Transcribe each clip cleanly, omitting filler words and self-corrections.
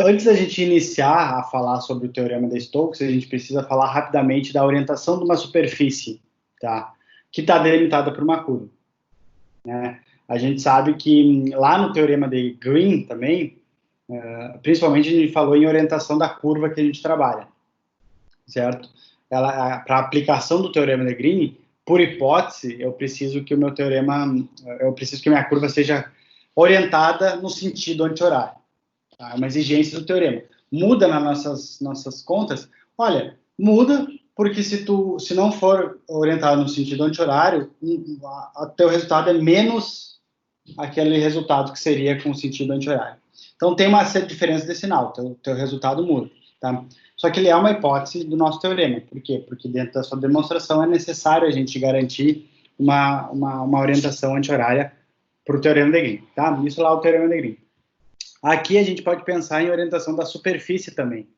Antes da gente iniciar a falar sobre o Teorema de Stokes, a gente precisa falar rapidamente da orientação de uma superfície, tá? Que está delimitada por uma curva, né? A gente sabe que lá no Teorema de Green também, principalmente a gente falou em orientação da curva que a gente trabalha, certo? Para a aplicação do Teorema de Green, por hipótese, eu preciso que minha curva seja orientada no sentido anti-horário. Tá? É uma exigência do teorema. Muda nas nossas contas? Olha, muda, porque se não for orientado no sentido anti-horário, o teu resultado é menos aquele resultado que seria com o sentido anti-horário. Então, tem uma certa diferença de sinal, teu resultado muda. Tá? Só que ele é uma hipótese do nosso teorema. Por quê? Porque dentro da sua demonstração é necessário a gente garantir uma orientação anti-horária para o teorema de Green. Tá? Isso lá é o teorema de Green. Aqui a gente pode pensar em orientação da superfície também,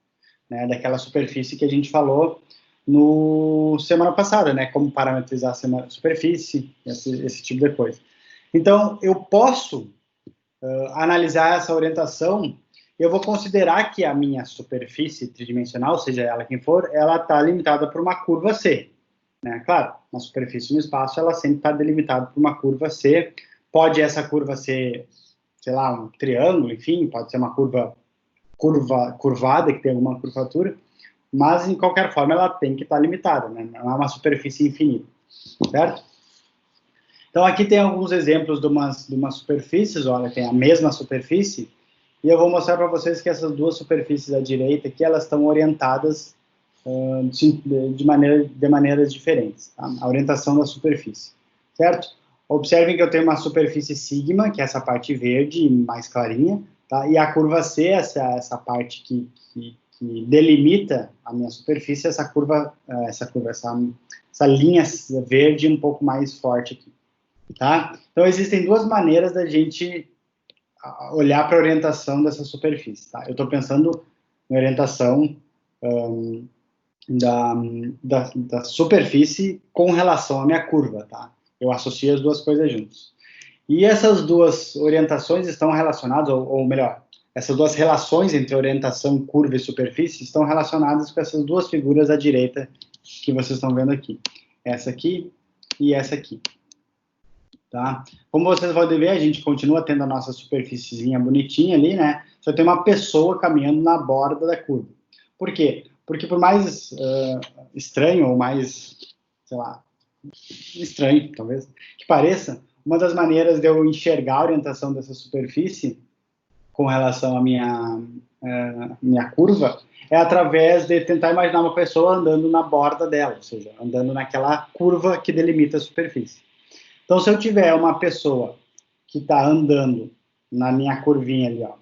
né? Daquela superfície que a gente falou no semana passada, né? Como parametrizar a superfície, esse tipo de coisa. Então, eu posso analisar essa orientação, eu vou considerar que a minha superfície tridimensional, seja ela quem for, ela está limitada por uma curva C. Né? Claro, uma superfície no espaço, ela sempre está delimitada por uma curva C. Pode essa curva ser, sei lá, um triângulo, enfim, pode ser uma curvada, que tem alguma curvatura, mas, de qualquer forma, ela tem que estar limitada, né? Não é uma superfície infinita, certo? Então, aqui tem alguns exemplos de umas superfícies, olha, tem a mesma superfície, e eu vou mostrar para vocês que essas duas superfícies à direita aqui, elas estão orientadas de maneiras diferentes, tá? A orientação da superfície, certo? Observem que eu tenho uma superfície sigma, que é essa parte verde, mais clarinha, tá? E a curva C, essa parte que delimita a minha superfície, essa linha verde um pouco mais forte aqui, tá? Então, existem duas maneiras da gente olhar para a orientação dessa superfície, tá? Eu estou pensando em orientação da superfície com relação à minha curva, tá? Eu associo as duas coisas juntas. E essas duas orientações estão relacionadas, ou melhor, essas duas relações entre orientação, curva e superfície estão relacionadas com essas duas figuras à direita que vocês estão vendo aqui. Essa aqui e essa aqui. Tá? Como vocês podem ver, a gente continua tendo a nossa superfíciezinha bonitinha ali, né? Só tem uma pessoa caminhando na borda da curva. Por quê? Porque por mais estranho, ou mais, sei lá, estranho, talvez, que pareça, uma das maneiras de eu enxergar a orientação dessa superfície com relação à minha curva é através de tentar imaginar uma pessoa andando na borda dela, ou seja, andando naquela curva que delimita a superfície. Então, se eu tiver uma pessoa que está andando na minha curvinha ali, ó,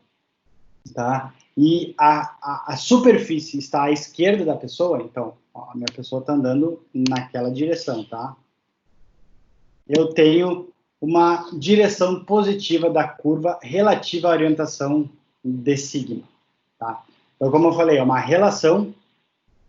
tá? E a superfície está à esquerda da pessoa, então, ó, a minha pessoa está andando naquela direção, tá? Eu tenho uma direção positiva da curva relativa à orientação de sigma, tá? Então, como eu falei, é uma relação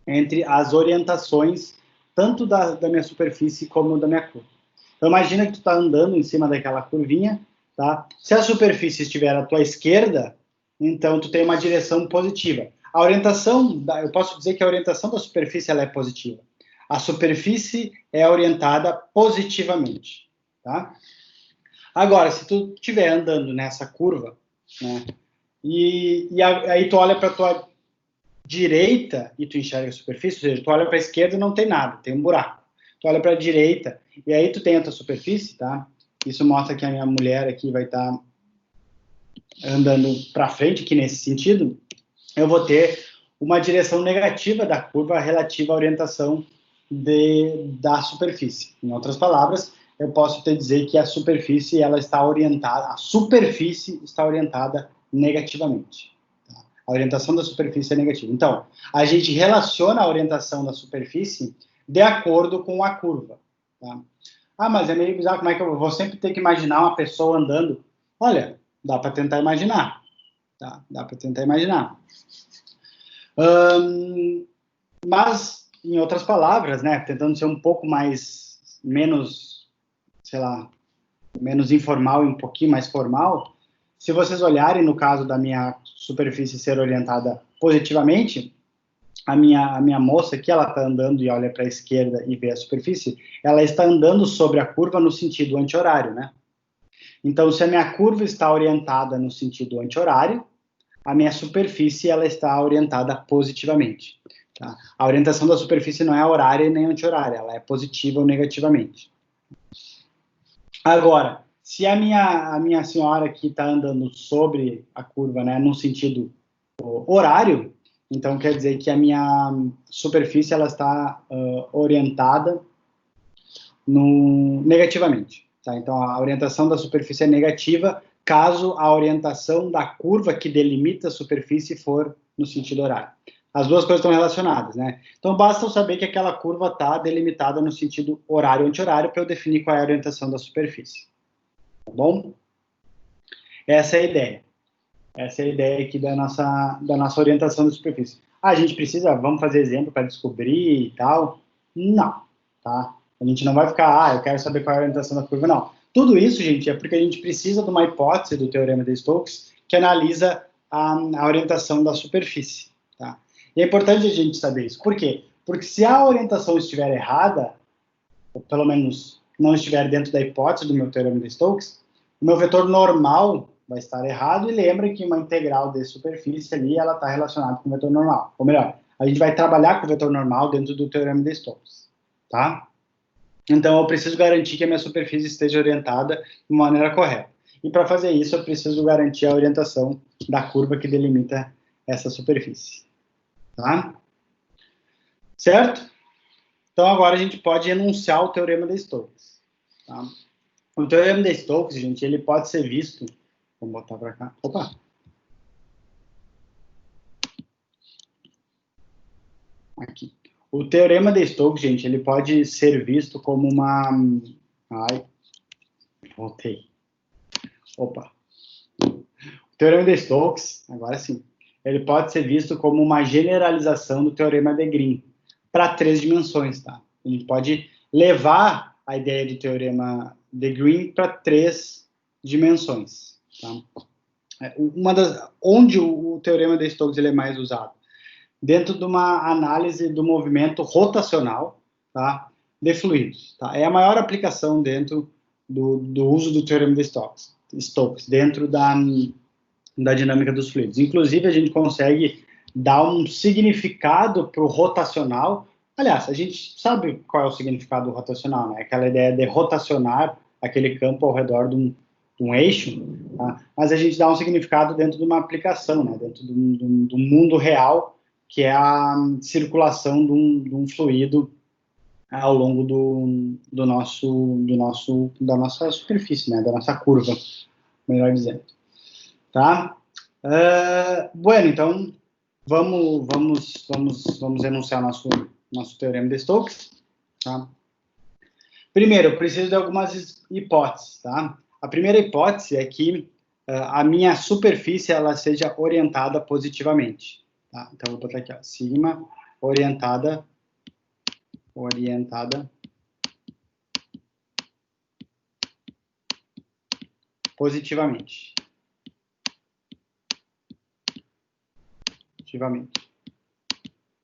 entre as orientações tanto da minha superfície como da minha curva. Então, imagina que tu está andando em cima daquela curvinha, tá? Se a superfície estiver à tua esquerda, então tu tem uma direção positiva. A orientação, eu posso dizer que a orientação da superfície ela é positiva. A superfície é orientada positivamente, tá? Agora, se tu estiver andando nessa curva, né, e aí tu olha para a tua direita e tu enxerga a superfície, ou seja, tu olha para a esquerda e não tem nada, tem um buraco. Tu olha para a direita e aí tu tem a tua superfície, tá? Isso mostra que a minha mulher aqui vai estar andando para frente, aqui nesse sentido. Eu vou ter uma direção negativa da curva relativa à orientação da superfície. Em outras palavras, eu posso te dizer que a superfície está orientada negativamente. Tá? A orientação da superfície é negativa. Então, a gente relaciona a orientação da superfície de acordo com a curva. Tá? Ah, mas é meio bizarro, como é que eu vou sempre ter que imaginar uma pessoa andando? Olha, dá para tentar imaginar. Tá? Dá para tentar imaginar. Mas, em outras palavras, né, tentando ser um pouco menos, sei lá, menos informal e um pouquinho mais formal, se vocês olharem no caso da minha superfície ser orientada positivamente, a minha moça aqui, ela está andando e olha para a esquerda e vê a superfície, ela está andando sobre a curva no sentido anti-horário, né? Então, se a minha curva está orientada no sentido anti-horário, a minha superfície ela está orientada positivamente. Tá? A orientação da superfície não é horária nem anti-horária, ela é positiva ou negativamente. Agora, se a minha senhora aqui está andando sobre a curva, né, no sentido horário, então quer dizer que a minha superfície ela está orientada negativamente. Tá? Então, a orientação da superfície é negativa caso a orientação da curva que delimita a superfície for no sentido horário. As duas coisas estão relacionadas, né? Então, basta eu saber que aquela curva está delimitada no sentido horário ou anti-horário para eu definir qual é a orientação da superfície. Tá bom? Essa é a ideia. Essa é a ideia aqui da nossa orientação da superfície. A gente precisa, vamos fazer exemplo para descobrir e tal? Não, tá? A gente não vai ficar, eu quero saber qual é a orientação da curva, não. Tudo isso, gente, é porque a gente precisa de uma hipótese do Teorema de Stokes que analisa a orientação da superfície, tá? E é importante a gente saber isso. Por quê? Porque se a orientação estiver errada, ou pelo menos não estiver dentro da hipótese do meu Teorema de Stokes, o meu vetor normal vai estar errado, e lembra que uma integral de superfície ali, ela está relacionada com o vetor normal. Ou melhor, a gente vai trabalhar com o vetor normal dentro do Teorema de Stokes, tá? Então, eu preciso garantir que a minha superfície esteja orientada de maneira correta. E para fazer isso, eu preciso garantir a orientação da curva que delimita essa superfície. Tá? Certo? Então, agora a gente pode enunciar o Teorema de Stokes. Tá? O Teorema de Stokes, gente, ele pode ser visto... Vamos botar para cá. Opa! Aqui. O Teorema de Stokes, gente, ele pode ser visto como uma... Ai, voltei. Opa. O Teorema de Stokes, agora sim, ele pode ser visto como uma generalização do Teorema de Green para 3 dimensões, tá? A gente pode levar a ideia do Teorema de Green para 3 dimensões, tá? Onde o Teorema de Stokes ele é mais usado? Dentro de uma análise do movimento rotacional, tá, de fluidos. Tá? É a maior aplicação dentro do uso do Teorema de Stokes dentro da dinâmica dos fluidos. Inclusive, a gente consegue dar um significado para o rotacional. Aliás, a gente sabe qual é o significado do rotacional, né? Aquela ideia de rotacionar aquele campo ao redor de um eixo, tá? Mas a gente dá um significado dentro de uma aplicação, né? Dentro do mundo real, que é a circulação de um fluido ao longo da nossa superfície, né, da nossa curva, melhor dizendo. Tá? Bueno, então, vamos enunciar nosso Teorema de Stokes. Tá? Primeiro, eu preciso de algumas hipóteses. Tá? A primeira hipótese é que a minha superfície ela seja orientada positivamente. Tá? Então, vou botar aqui, ó, sigma orientada positivamente.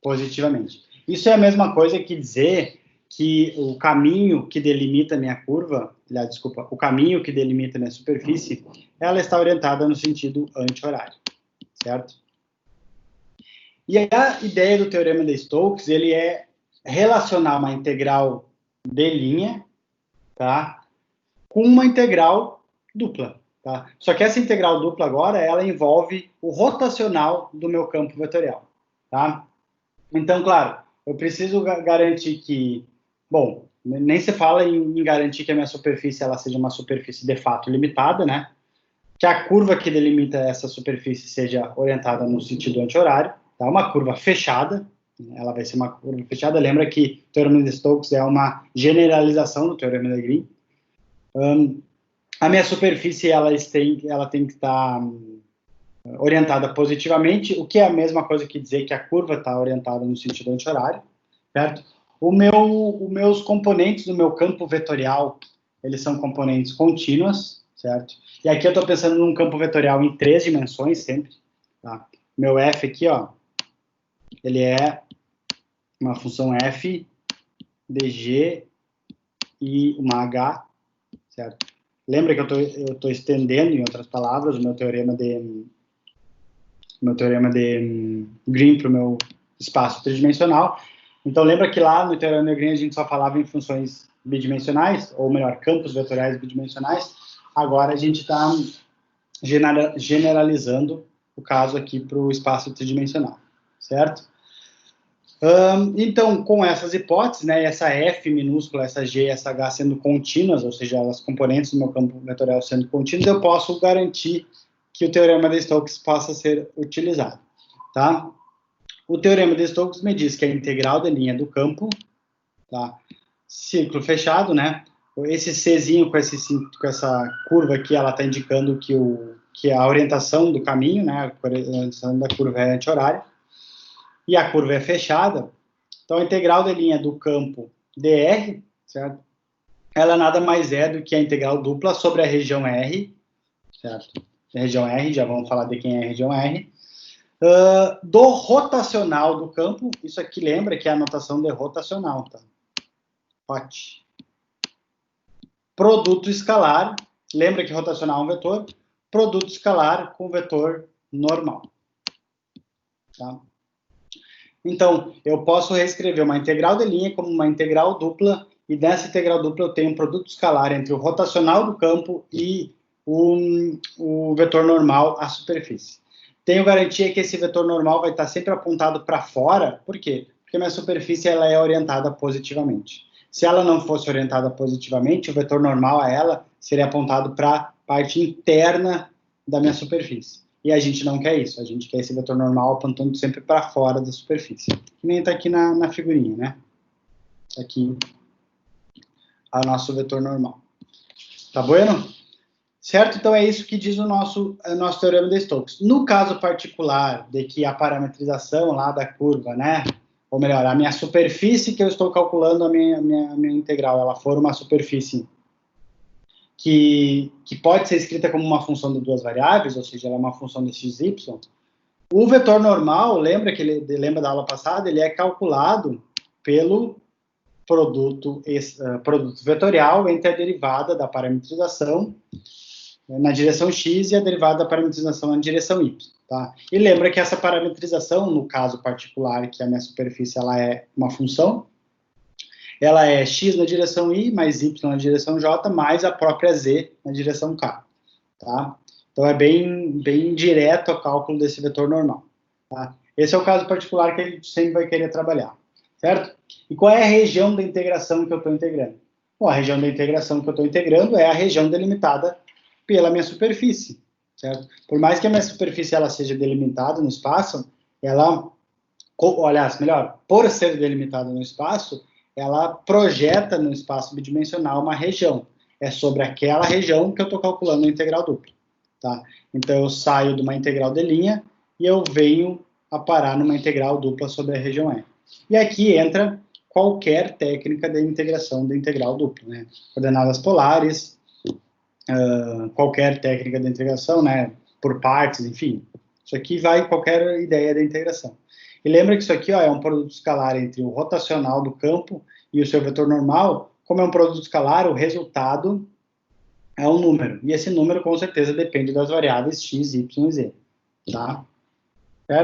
Positivamente. Isso é a mesma coisa que dizer que o caminho que delimita a minha curva, o caminho que delimita a minha superfície, ela está orientada no sentido anti-horário, certo? E a ideia do Teorema de Stokes, ele é relacionar uma integral de linha, tá, com uma integral dupla, tá? Só que essa integral dupla agora, ela envolve o rotacional do meu campo vetorial, tá? Então, claro, eu preciso garantir que, bom, nem se fala em garantir que a minha superfície ela seja uma superfície de fato limitada, né? Que a curva que delimita essa superfície seja orientada no sentido anti-horário, tá? Uma curva fechada, ela vai ser uma curva fechada. Lembra que o Teorema de Stokes é uma generalização do Teorema de Green. A minha superfície ela tem que estar orientada positivamente, o que é a mesma coisa que dizer que a curva está orientada no sentido anti-horário, certo? Os meus componentes do meu campo vetorial, eles são componentes contínuas, certo? E aqui eu estou pensando num campo vetorial em 3 dimensões sempre, tá? Meu f aqui, ó, ele é uma função f de g e uma h, certo? Lembra que eu tô estendendo, em outras palavras, o meu teorema de Green para o meu espaço tridimensional. Então, lembra que lá no teorema de Green a gente só falava em funções bidimensionais, ou melhor, campos vetoriais bidimensionais. Agora a gente está generalizando o caso aqui para o espaço tridimensional, certo? Então, com essas hipóteses, né, essa F minúscula, essa G e essa H sendo contínuas, ou seja, as componentes do meu campo vetorial sendo contínuas, eu posso garantir que o teorema de Stokes possa ser utilizado, tá? O teorema de Stokes me diz que a integral da linha do campo, tá? Ciclo fechado, né? Esse Czinho com essa curva aqui, ela está indicando que a orientação do caminho, né? A orientação da curva é anti-horária. E a curva é fechada, então a integral da linha do campo dr, certo? Ela nada mais é do que a integral dupla sobre a região R, certo? A região R, já vamos falar de quem é a região R, do rotacional do campo, isso aqui lembra que é a notação de rotacional, tá? Hot. Produto escalar, lembra que rotacional é um vetor, produto escalar com vetor normal, tá? Então, eu posso reescrever uma integral de linha como uma integral dupla, e nessa integral dupla eu tenho um produto escalar entre o rotacional do campo e o vetor normal à superfície. Tenho garantia que esse vetor normal vai estar sempre apontado para fora, por quê? Porque minha superfície ela é orientada positivamente. Se ela não fosse orientada positivamente, o vetor normal a ela seria apontado para a parte interna da minha superfície. E a gente não quer isso, a gente quer esse vetor normal apontando sempre para fora da superfície. Que nem está aqui na figurinha, né? Aqui é o nosso vetor normal. Tá bueno? Certo? Então é isso que diz o nosso teorema de Stokes. No caso particular de que a parametrização lá da curva, né? Ou melhor, a minha superfície que eu estou calculando a minha integral, ela for uma superfície que pode ser escrita como uma função de duas variáveis, ou seja, ela é uma função de x, y, o vetor normal, lembra da aula passada, ele é calculado pelo produto vetorial entre a derivada da parametrização na direção x e a derivada da parametrização na direção y, tá? E lembra que essa parametrização, no caso particular, que a minha superfície ela é uma função, ela é x na direção y, mais y na direção j, mais a própria z na direção k, tá? Então, é bem direto o cálculo desse vetor normal, tá? Esse é o caso particular que a gente sempre vai querer trabalhar, certo? E qual é a região da integração que eu estou integrando? Bom, a região da integração que eu estou integrando é a região delimitada pela minha superfície, certo? Por mais que a minha superfície ela seja delimitada no espaço, aliás, melhor, por ser delimitada no espaço, ela projeta no espaço bidimensional uma região. É sobre aquela região que eu estou calculando a integral dupla, tá? Então, eu saio de uma integral de linha e eu venho a parar numa integral dupla sobre a região R. E aqui entra qualquer técnica de integração da integral dupla, né? Coordenadas polares, qualquer técnica de integração, né? Por partes, enfim. Isso aqui vai qualquer ideia de integração. E lembra que isso aqui ó, é um produto escalar entre o rotacional do campo e o seu vetor normal. Como é um produto escalar, o resultado é um número. E esse número, com certeza, depende das variáveis x, y e z. Tá?